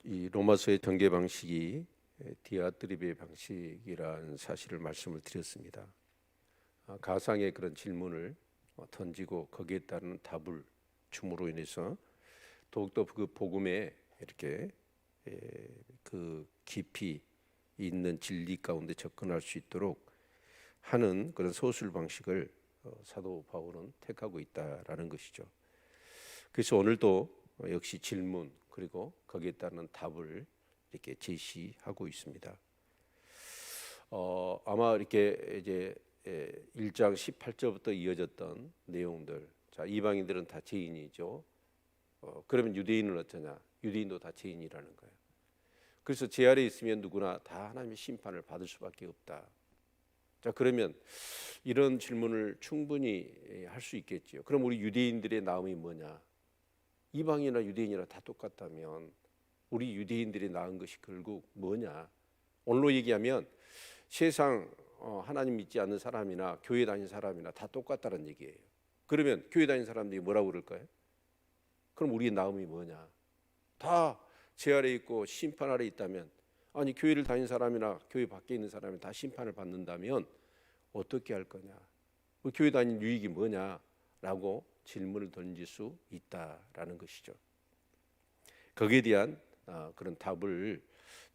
이 로마서의 전개 방식이 디아드리베 방식이라는 사실을 말씀을 드렸습니다. 가상의 그런 질문을 던지고 거기에 따른 답을 줌으로 인해서 더욱더 그 복음에 이렇게 그 깊이 있는 진리 가운데 접근할 수 있도록 하는 그런 서술 방식을 사도 바울은 택하고 있다라는 것이죠. 그래서 오늘도 역시 질문 그리고 거기에 따른 답을 이렇게 제시하고 있습니다. 아마 이렇게 이제 1장 18절부터 이어졌던 내용들. 자, 이방인들은 다 죄인이죠. 그러면 유대인은 어쩌냐? 유대인도 다 죄인이라는 거예요. 그래서 죄 아래 있으면 누구나 다 하나님의 심판을 받을 수밖에 없다. 자, 그러면 이런 질문을 충분히 할 수 있겠죠. 그럼 우리 유대인들의 나음이 뭐냐? 이방이나 유대인이나 다 똑같다면 우리 유대인들이 낳은 것이 결국 뭐냐? 오늘로 얘기하면 세상 하나님 믿지 않는 사람이나 교회 다니는 사람이나 다 똑같다는 얘기예요. 그러면 교회 다니는 사람들이 뭐라고 그럴까요? 그럼 우리의 나음이 뭐냐? 다 죄 아래 있고 심판 아래 있다면, 아니 교회를 다니는 사람이나 교회 밖에 있는 사람이 다 심판을 받는다면 어떻게 할 거냐? 우리 교회 다니는 유익이 뭐냐라고 질문을 던질 수 있다라는 것이죠. 거기에 대한 그런 답을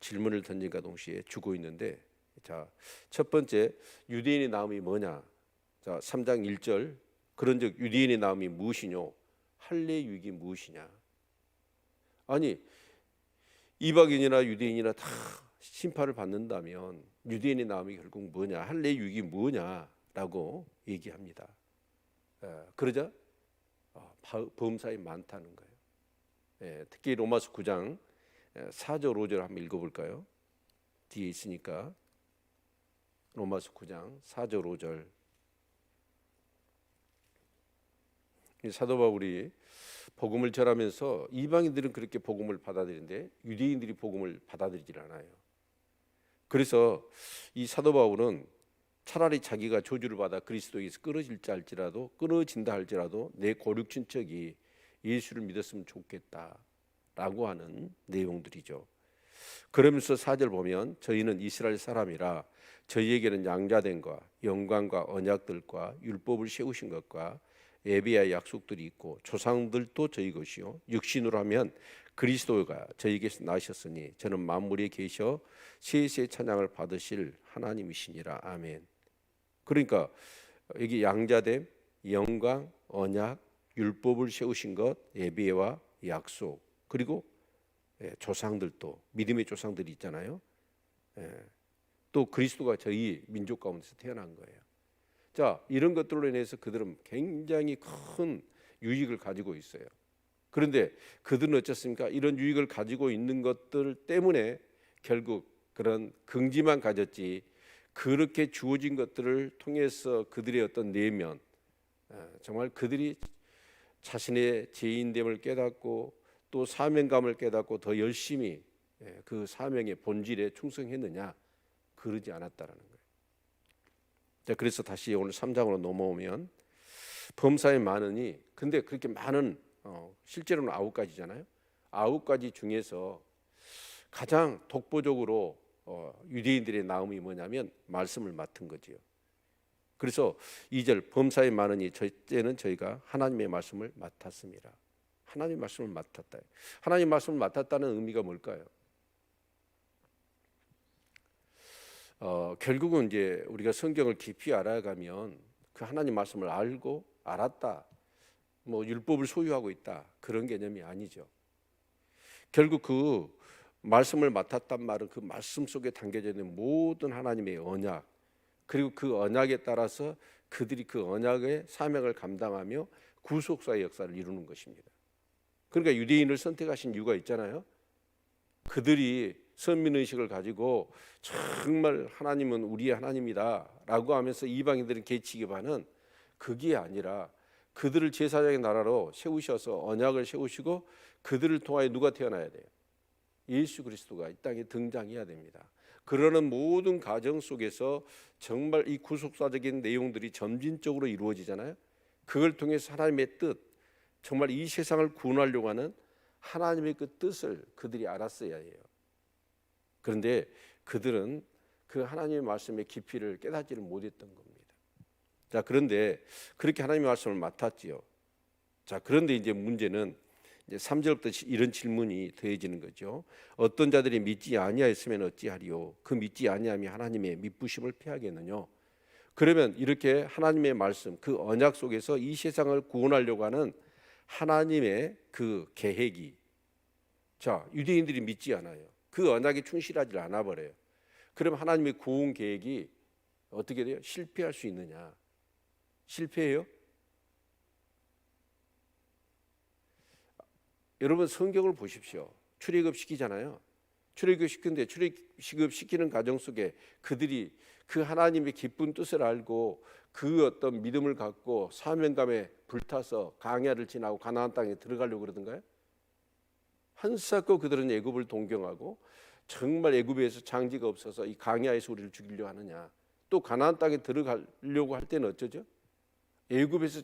질문을 던진과 동시에 주고 있는데, 자, 첫 번째 유대인의 나음이 뭐냐? 자, 3장 1절 그런즉 유대인의 나음이 무엇이뇨? 할례 유익이 무엇이냐? 아니 이방인이나 유대인이나 다 심판을 받는다면 유대인의 나음이 결국 뭐냐? 할례 유익이 뭐냐라고 얘기합니다. 그러자 범사에 많다는 거예요. 특히 로마서 9장 4절 5절 한번 읽어볼까요? 뒤에 있으니까 로마서 9장 4절 5절. 사도 바울이 복음을 전하면서 이방인들은 그렇게 복음을 받아들이는데 유대인들이 복음을 받아들이질 않아요. 그래서 이 사도 바울은 차라리 자기가 저주를 받아 그리스도에서 끊어진다 할지라도 내 고륙 친척이 예수를 믿었으면 좋겠다라고 하는 내용들이죠. 그러면서 4절 보면 저희는 이스라엘 사람이라 저희에게는 양자됨과 영광과 언약들과 율법을 세우신 것과 예비의 약속들이 있고 조상들도 저희 것이요 육신으로 하면 그리스도가 저희에게서 나셨으니 저는 만물에 계셔 세세 찬양을 받으실 하나님이시니라. 아멘. 그러니까 여기 양자됨, 영광, 언약, 율법을 세우신 것, 예비와 약속, 그리고 조상들도 믿음의 조상들이 있잖아요. 또 그리스도가 저희 민족 가운데서 태어난 거예요. 자, 이런 것들로 인해서 그들은 굉장히 큰 유익을 가지고 있어요. 그런데 그들은 어떻습니까? 이런 유익을 가지고 있는 것들 때문에 결국 그런 긍지만 가졌지, 그렇게 주어진 것들을 통해서 그들의 어떤 내면, 정말 그들이 자신의 죄인됨을 깨닫고 또 사명감을 깨닫고 더 열심히 그 사명의 본질에 충성했느냐? 그러지 않았다라는 거예요. 자, 그래서 다시 오늘 3장으로 넘어오면 범사에 많으니, 근데 그렇게 많은 실제로는 9가지잖아요. 9가지 중에서 가장 독보적으로 유대인들의 나음이 뭐냐면 말씀을 맡은 거지요. 그래서 2절 범사에 많으니 첫째는 저희가 하나님의 말씀을 맡았습니다. 하나님의 말씀을 맡았다. 하나님의 말씀을 맡았다는 의미가 뭘까요? 결국은 이제 우리가 성경을 깊이 알아가면 그 하나님 말씀을 알고 알았다, 뭐 율법을 소유하고 있다, 그런 개념이 아니죠. 결국 그 말씀을 맡았단 말은 그 말씀 속에 담겨져 있는 모든 하나님의 언약, 그리고 그 언약에 따라서 그들이 그 언약의 사명을 감당하며 구속사의 역사를 이루는 것입니다. 그러니까 유대인을 선택하신 이유가 있잖아요. 그들이 선민의식을 가지고 정말 하나님은 우리의 하나님이다 라고 하면서 이방인들은 개치기 반은 그게 아니라 그들을 제사장의 나라로 세우셔서 언약을 세우시고 그들을 통하여 누가 태어나야 돼요? 예수 그리스도가 이 땅에 등장해야 됩니다. 그러는 모든 과정 속에서 정말 이 구속사적인 내용들이 점진적으로 이루어지잖아요. 그걸 통해서 하나님의 뜻, 정말 이 세상을 구원하려고 하는 하나님의 그 뜻을 그들이 알았어야 해요. 그런데 그들은 그 하나님의 말씀의 깊이를 깨닫지를 못했던 겁니다. 자, 그런데 그렇게 하나님의 말씀을 맡았지요. 자, 그런데 이제 문제는 이제 3절부터 이런 질문이 더해지는 거죠. 어떤 자들이 믿지 아니하였으면 어찌하리요? 그 믿지 아니함이 하나님의 미쁘심을 패하겠느냐? 그러면 이렇게 하나님의 말씀, 그 언약 속에서 이 세상을 구원하려고 하는 하나님의 그 계획이, 자, 유대인들이 믿지 않아요. 그 언약에 충실하지 않아 버려요. 그럼 하나님의 구원 계획이 어떻게 돼요? 실패할 수 있느냐? 실패해요? 여러분 성경을 보십시오. 출애굽 시키잖아요. 출애굽 시키는데 출애굽 시키는 과정 속에 그들이 그 하나님의 기쁜 뜻을 알고 그 어떤 믿음을 갖고 사명감에 불타서 광야를 지나고 가나안 땅에 들어가려고 그러던가요? 한사코 그들은 애굽을 동경하고 정말 애굽에서 장지가 없어서 이 광야에서 우리를 죽이려 하느냐. 또 가나안 땅에 들어가려고 할 때는 어쩌죠? 애굽에서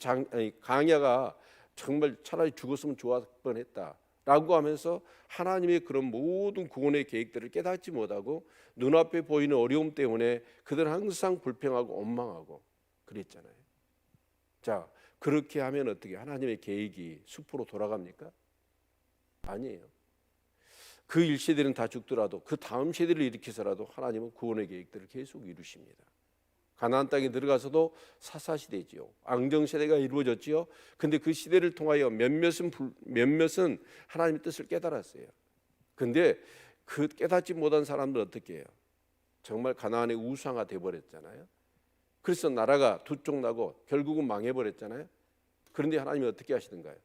광야가 정말 차라리 죽었으면 좋았을 뻔했다라고 하면서 하나님의 그런 모든 구원의 계획들을 깨닫지 못하고 눈앞에 보이는 어려움 때문에 그들은 항상 불평하고 원망하고 그랬잖아요. 자, 그렇게 하면 어떻게 하나님의 계획이 숲으로 돌아갑니까? 아니에요. 그 1세대는 다 죽더라도 그 다음 세대를 일으켜서라도 하나님은 구원의 계획들을 계속 이루십니다. 가나안 땅에 들어가서도 사사시대지요. 앙정시대가 이루어졌지요. 근데 그 시대를 통하여 몇몇은 하나님의 뜻을 깨달았어요. 근데 그 깨닫지 못한 사람들 어떻게 해요? 정말 가나안의 우상화 돼버렸잖아요. 그래서 나라가 두 쪽 나고 결국은 망해버렸잖아요. 그런데 하나님이 어떻게 하시던가요?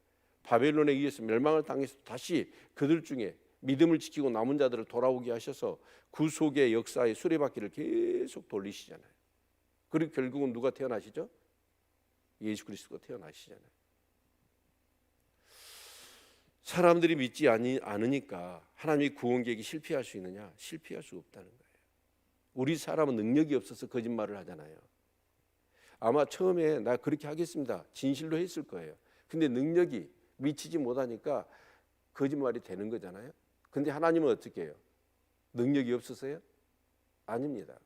바벨론에 의해서 멸망을 당해서 다시 그들 중에 믿음을 지키고 남은 자들을 돌아오게 하셔서 구속의 역사의 수레바퀴를 계속 돌리시잖아요. 그리고 결국은 누가 태어나시죠? 예수 그리스도가 태어나시잖아요. 사람들이 믿지 않으니까 하나님의 구원 계획이 실패할 수 있느냐? 실패할 수 없다는 거예요. 우리 사람은 능력이 없어서 거짓말을 하잖아요. 아마 처음에 나 그렇게 하겠습니다. 진실로 했을 거예요. 근데 능력이 미치지 못하니까 거짓말이 되는 거잖아요. 근데 하나님은 어떻게 해요? 능력이 없어서요? 아닙니다.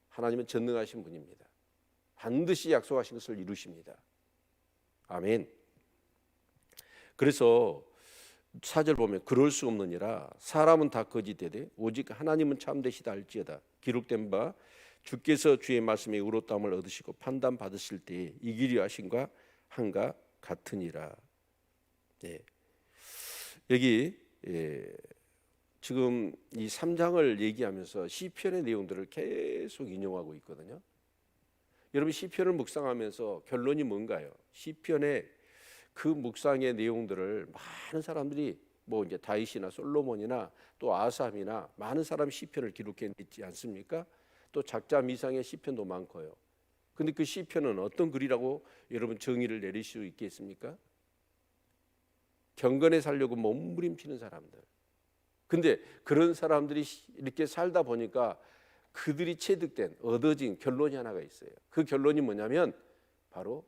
하나님은 전능하신 분입니다. 반드시 약속하신 것을 이루십니다. 아멘. 그래서 4절 보면 그럴 수 없느니라 사람은 다 거짓되되 오직 하나님은 참되시다 할지어다. 기록된 바 주께서 주의 말씀에 의롭다함을 얻으시고 판단 받으실 때에 이기려 하신과 한가 같으니라. 네. 여기 지금 이 3장을 얘기하면서 시편의 내용들을 계속 인용하고 있거든요. 여러분 시편을 묵상하면서 결론이 뭔가요? 시편의 그 묵상의 내용들을 많은 사람들이 뭐 이제 다윗이나 솔로몬이나 또 아삽이나 많은 사람이 시편을 기록했지 않습니까? 또 작자 미상의 시편도 많고요. 근데 그 시편은 어떤 글이라고 여러분 정의를 내릴 수 있겠습니까? 경건에 살려고 몸부림치는 사람들. 근데 그런 사람들이 이렇게 살다 보니까 그들이 체득된 얻어진 결론이 하나가 있어요. 그 결론이 뭐냐면 바로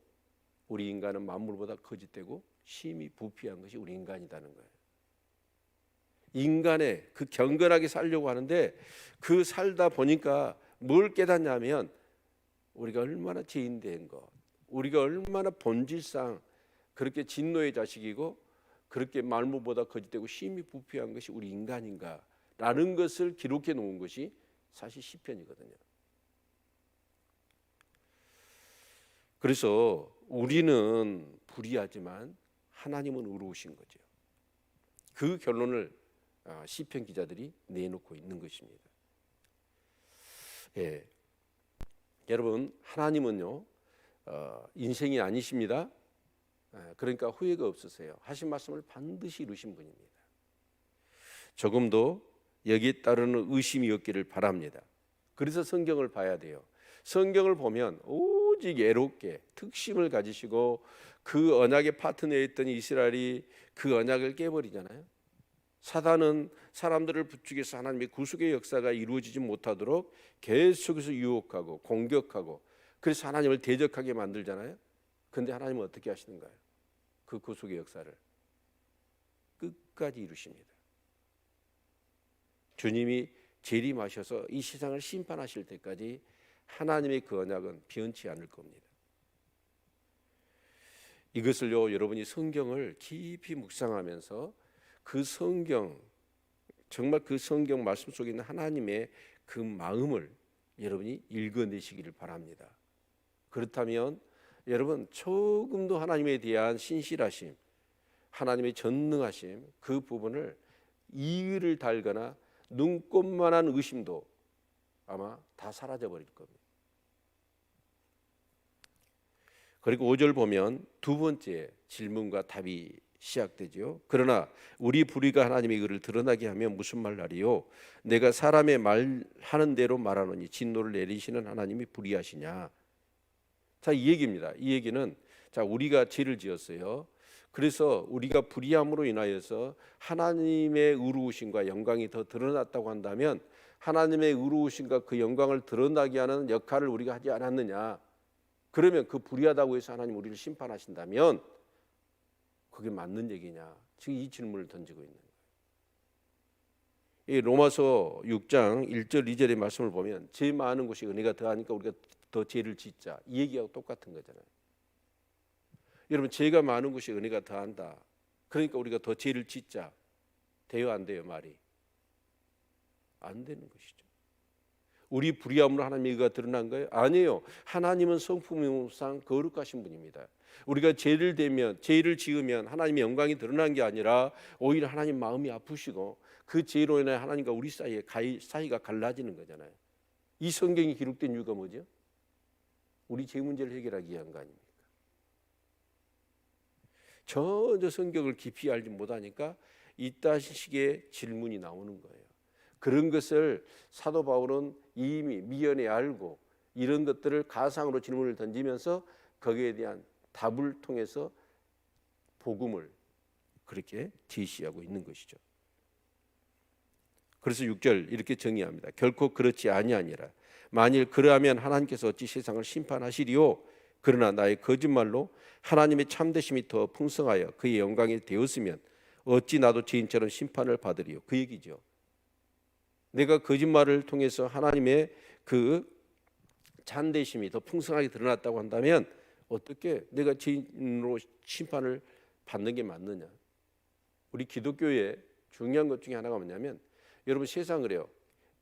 우리 인간은 만물보다 거짓되고 심히 부패한 것이 우리 인간이라는 거예요. 인간의 그 경건하게 살려고 하는데 그 살다 보니까 뭘 깨닫냐면 우리가 얼마나 죄인된 것, 우리가 얼마나 본질상 그렇게 진노의 자식이고 그렇게 만물보다 거짓되고 심히 부패한 것이 우리 인간인가라는 것을 기록해 놓은 것이 사실 시편이거든요. 그래서 우리는 불의하지만 하나님은 의로우신 거죠. 그 결론을 시편 기자들이 내놓고 있는 것입니다. 예. 여러분 하나님은요 인생이 아니십니다. 그러니까 후회가 없으세요. 하신 말씀을 반드시 이루신 분입니다. 조금도 여기에 따르는 의심이 없기를 바랍니다. 그래서 성경을 봐야 돼요. 성경을 보면 오직 애롭게 특심을 가지시고 그 언약의 파트너에 있던 이스라엘이 그 언약을 깨버리잖아요. 사단은 사람들을 부추겨서 하나님의 구속의 역사가 이루어지지 못하도록 계속해서 유혹하고 공격하고 그래서 하나님을 대적하게 만들잖아요. 그런데 하나님은 어떻게 하시는가요? 그 구속의 역사를 끝까지 이루십니다. 주님이 재림하셔서 이 세상을 심판하실 때까지 하나님의 그 언약은 변치 않을 겁니다. 이것을요, 여러분이 성경을 깊이 묵상하면서 그 성경, 정말 그 성경 말씀 속에 있는 하나님의 그 마음을 여러분이 읽어내시기를 바랍니다. 그렇다면 여러분 조금도 하나님에 대한 신실하심, 하나님의 전능하심, 그 부분을 이의를 달거나 눈꼽만한 의심도 아마 다 사라져 버릴 겁니다. 그리고 5절 보면 두 번째 질문과 답이 시작되죠. 그러나 우리 불의가 하나님의 의를 드러나게 하면 무슨 말하리요? 내가 사람의 말하는 대로 말하노니 진노를 내리시는 하나님이 불의하시냐? 자, 이 얘기입니다. 이 얘기는 자, 우리가 죄를 지었어요. 그래서 우리가 불의함으로 인하여서 하나님의 의로우심과 영광이 더 드러났다고 한다면 하나님의 의로우심과 그 영광을 드러나게 하는 역할을 우리가 하지 않았느냐? 그러면 그 불의하다고 해서 하나님 우리를 심판하신다면 그게 맞는 얘기냐? 지금 이 질문을 던지고 있는 거예요. 이 로마서 6장 1절 2절의 말씀을 보면 죄 많은 곳이 은혜가 더하니까 우리가 더 죄를 짓자, 이 얘기하고 똑같은 거잖아요. 여러분, 죄가 많은 곳이 은혜가 더한다. 그러니까 우리가 더 죄를 짓자. 돼요, 안 돼요? 말이 안 되는 것이죠. 우리 불의함으로 하나님의 의가 드러난 거예요? 아니에요. 하나님은 성품상 거룩하신 분입니다. 우리가 죄를 지으면 하나님의 영광이 드러난 게 아니라 오히려 하나님 마음이 아프시고 그 죄로 인해 하나님과 우리 사이가 갈라지는 거잖아요. 이 성경이 기록된 이유가 뭐죠? 우리 죄 문제를 해결하기 위한 거 아닙니까? 전혀 성경을 깊이 알지 못하니까 이따 식의 질문이 나오는 거예요. 그런 것을 사도 바울은 이미 미연에 알고 이런 것들을 가상으로 질문을 던지면서 거기에 대한 답을 통해서 복음을 그렇게 제시하고 있는 것이죠. 그래서 6절 이렇게 정의합니다. 결코 그렇지 아니하니라. 만일 그러하면 하나님께서 어찌 세상을 심판하시리요? 그러나 나의 거짓말로 하나님의 참되심이 더 풍성하여 그의 영광이 되었으면 어찌 나도 죄인처럼 심판을 받으리요? 그 얘기죠. 내가 거짓말을 통해서 하나님의 그 참되심이 더 풍성하게 드러났다고 한다면 어떻게 내가 죄인으로 심판을 받는 게 맞느냐? 우리 기독교의 중요한 것 중에 하나가 뭐냐면 여러분 세상 그래요.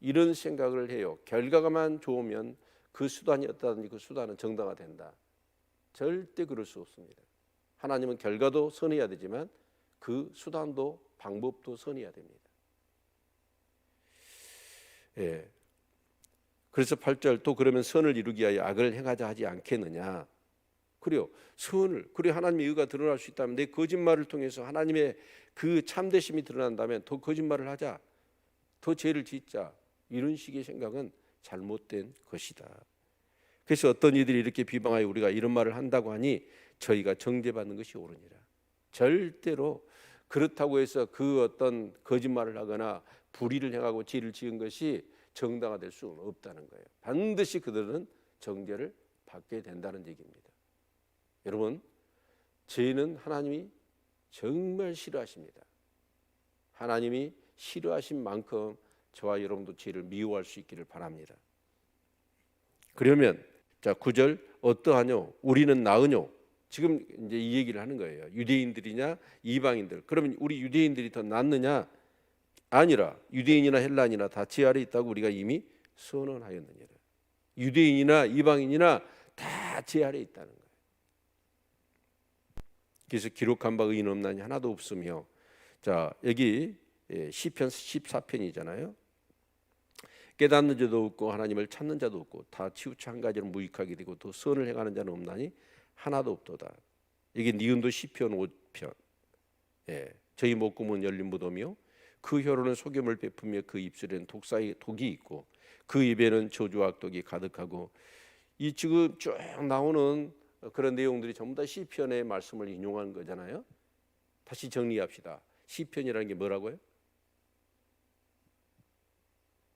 이런 생각을 해요. 결과가만 좋으면 그 수단이 어떠하든지 그 수단은 정당화된다. 절대 그럴 수 없습니다. 하나님은 결과도 선해야 되지만 그 수단도 방법도 선해야 됩니다. 예. 그래서 8절 또 그러면 선을 이루기 위하여 악을 행하자 하지 않겠느냐. 그래요. 선을, 그래 하나님의 의가 드러날 수 있다면 내 거짓말을 통해서 하나님의 그 참되심이 드러난다면 더 거짓말을 하자, 더 죄를 짓자, 이런 식의 생각은 잘못된 것이다. 그래서 어떤 이들이 이렇게 비방하여 우리가 이런 말을 한다고 하니 저희가 정죄받는 것이 옳으니라. 절대로 그렇다고 해서 그 어떤 거짓말을 하거나 불의를 행하고 죄를 지은 것이 정당화될 수는 없다는 거예요. 반드시 그들은 정죄를 받게 된다는 얘기입니다. 여러분, 죄는 하나님이 정말 싫어하십니다. 하나님이 싫어하신 만큼 저와 여러분도 죄를 미워할 수 있기를 바랍니다. 그러면 자 9절 어떠하뇨? 우리는 나으뇨? 지금 이제 이 얘기를 하는 거예요. 유대인들이냐 이방인들? 그러면 우리 유대인들이 더 낫느냐? 아니라 유대인이나 헬라인이나 다 죄 아래 있다고 우리가 이미 선언하였느니라. 유대인이나 이방인이나 다 죄 아래 있다는 거예요. 그래서 기록한 바 의인 없나니 하나도 없으며, 자 여기 시편 14편이잖아요. 깨닫는 자도 없고 하나님을 찾는 자도 없고 다 치우쳐 한 가지로 무익하게 되고 또 선을 행하는 자는 없나니 하나도 없도다. 이게 니은도 시편 5편. 저희 목구멍은 열린 무덤이요 그 혀로는 소금을 베푸며 그 입술에는 독이 있고 그 입에는 저주와 악독이 가득하고, 이 지금 쭉 나오는 그런 내용들이 전부 다 시편의 말씀을 인용한 거잖아요. 다시 정리합시다. 시편이라는 게 뭐라고요?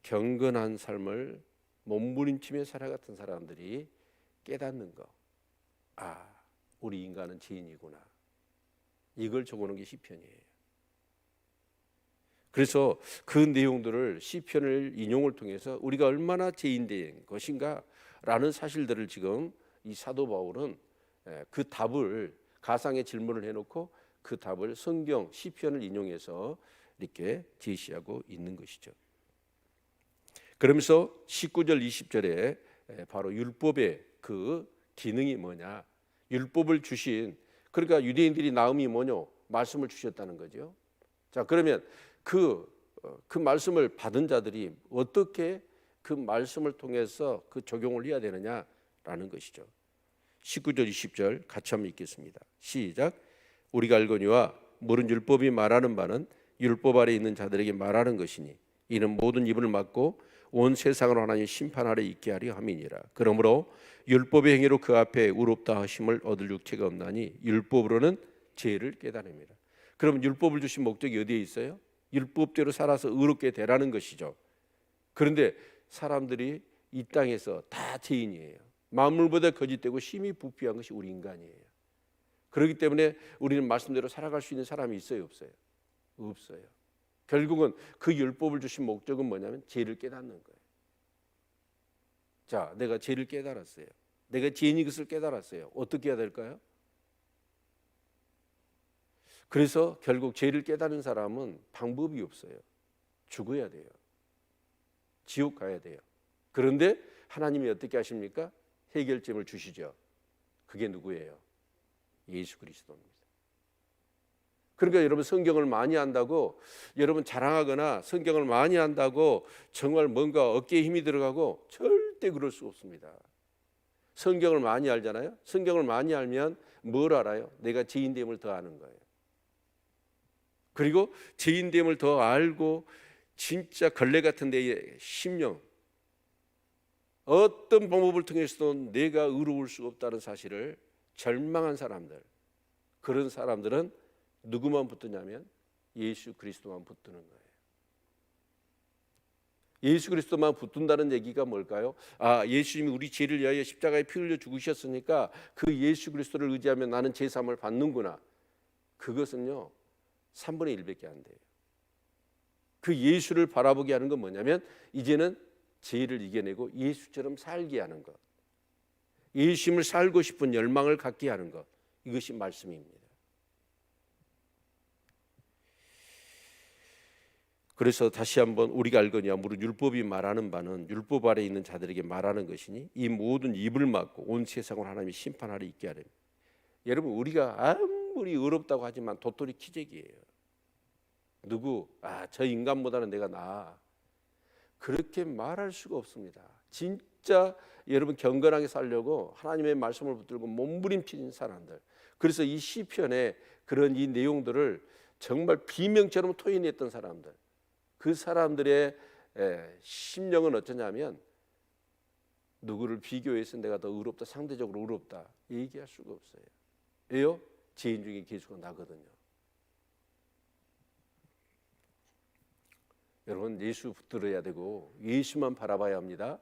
경건한 삶을 몸부림치며 살아갔던 사람들이 깨닫는 거. 아, 우리 인간은 죄인이구나. 이걸 적어놓은 게 시편이에요. 그래서 그 내용들을 시편을 인용을 통해서 우리가 얼마나 죄인된 것인가라는 사실들을 지금 이 사도 바울은 그 답을 가상의 질문을 해놓고 그 답을 성경 시편을 인용해서 이렇게 제시하고 있는 것이죠. 그러면서 19절 20절에 바로 율법의 그 기능이 뭐냐, 율법을 주신, 그러니까 유대인들이 나음이 뭐냐, 말씀을 주셨다는 거죠. 자, 그러면 그 말씀을 받은 자들이 어떻게 그 말씀을 통해서 그 적용을 해야 되느냐라는 것이죠. 19절 20절 같이 한번 읽겠습니다. 시작. 우리가 알거니와 모든 율법이 말하는 바는 율법 아래 있는 자들에게 말하는 것이니 이는 모든 입을 막고 온 세상을 하나님 심판 아래 있게 하려 함이니라. 그러므로 율법의 행위로 그 앞에 의롭다 하심을 얻을 육체가 없나니 율법으로는 죄를 깨달음이라. 그럼 율법을 주신 목적이 어디에 있어요? 율법대로 살아서 의롭게 되라는 것이죠. 그런데 사람들이 이 땅에서 다 죄인이에요. 만물보다 거짓되고 심히 부패한 것이 우리 인간이에요. 그렇기 때문에 우리는 말씀대로 살아갈 수 있는 사람이 있어요, 없어요? 없어요. 결국은 그 율법을 주신 목적은 뭐냐면 죄를 깨닫는 거예요. 자, 내가 죄를 깨달았어요. 내가 죄인인 것을 깨달았어요. 어떻게 해야 될까요? 그래서 결국 죄를 깨달은 사람은 방법이 없어요. 죽어야 돼요. 지옥 가야 돼요. 그런데 하나님이 어떻게 하십니까? 해결점을 주시죠. 그게 누구예요? 예수 그리스도입니다. 그러니까 여러분 성경을 많이 안다고 여러분 자랑하거나 성경을 많이 안다고 정말 뭔가 어깨에 힘이 들어가고 절대 그럴 수 없습니다. 성경을 많이 알잖아요. 성경을 많이 알면 뭘 알아요? 내가 죄인됨을 더 아는 거예요. 그리고 죄인됨을 더 알고 진짜 걸레 같은 데의 심령, 어떤 방법을 통해서도 내가 의로울 수 없다는 사실을 절망한 사람들, 그런 사람들은 누구만 붙드냐면 예수 그리스도만 붙드는 거예요. 예수 그리스도만 붙든다는 얘기가 뭘까요? 아, 예수님이 우리 죄를 위하여 십자가에 피 흘려 죽으셨으니까 그 예수 그리스도를 의지하면 나는 죄 사함을 받는구나. 그것은요 3분의 1밖에 안 돼요. 그 예수를 바라보게 하는 건 뭐냐면 이제는 죄를 이겨내고 예수처럼 살게 하는 것, 예수님을 살고 싶은 열망을 갖게 하는 것, 이것이 말씀입니다. 그래서 다시 한번 우리가 알거니와 무릇 율법이 말하는 바는 율법 아래 있는 자들에게 말하는 것이니 이 모든 입을 막고 온 세상을 하나님이 심판하러 있게 하려니. 여러분, 우리가 아무리 의롭다고 하지만 도토리 키재기예요. 누구? 저 인간보다는 내가 나아. 그렇게 말할 수가 없습니다. 진짜 여러분 경건하게 살려고 하나님의 말씀을 붙들고 몸부림치는 사람들. 그래서 이 시편에 그런 이 내용들을 정말 비명처럼 토해냈던 사람들, 그 사람들의 심령은 어쩌냐면 누구를 비교해서 내가 더 의롭다, 상대적으로 의롭다 얘기할 수가 없어요. 왜요? 죄인 중에 계수가 나거든요. 여러분, 예수 붙들어야 되고 예수만 바라봐야 합니다.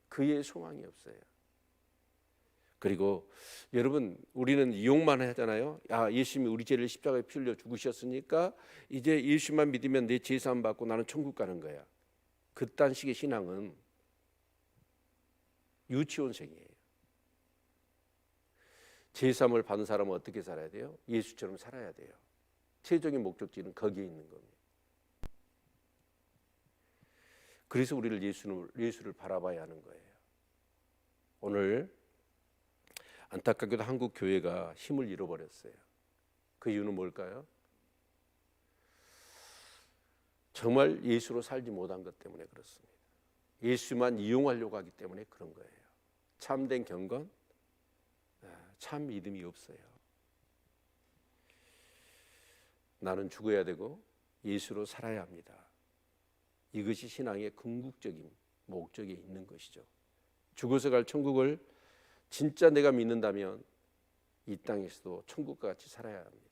그의 소망이 없어요. 그리고 여러분, 우리는 이용만 하잖아요. 예수님이 우리 죄를 십자가에 피 흘려 죽으셨으니까 이제 예수만 믿으면 내 죄 사함 받고 나는 천국 가는 거야. 그딴 식의 신앙은 유치원생이에요. 죄 사함을 받은 사람은 어떻게 살아야 돼요? 예수처럼 살아야 돼요. 최종의 목적지는 거기에 있는 겁니다. 그래서 우리를 예수를 바라봐야 하는 거예요. 오늘 안타깝게도 한국 교회가 힘을 잃어버렸어요. 그 이유는 뭘까요? 정말 예수로 살지 못한 것 때문에 그렇습니다. 예수만 이용하려고 하기 때문에 그런 거예요. 참된 경건, 참 믿음이 없어요. 나는 죽어야 되고 예수로 살아야 합니다. 이것이 신앙의 궁극적인 목적에 있는 것이죠. 죽어서 갈 천국을 진짜 내가 믿는다면 이 땅에서도 천국과 같이 살아야 합니다.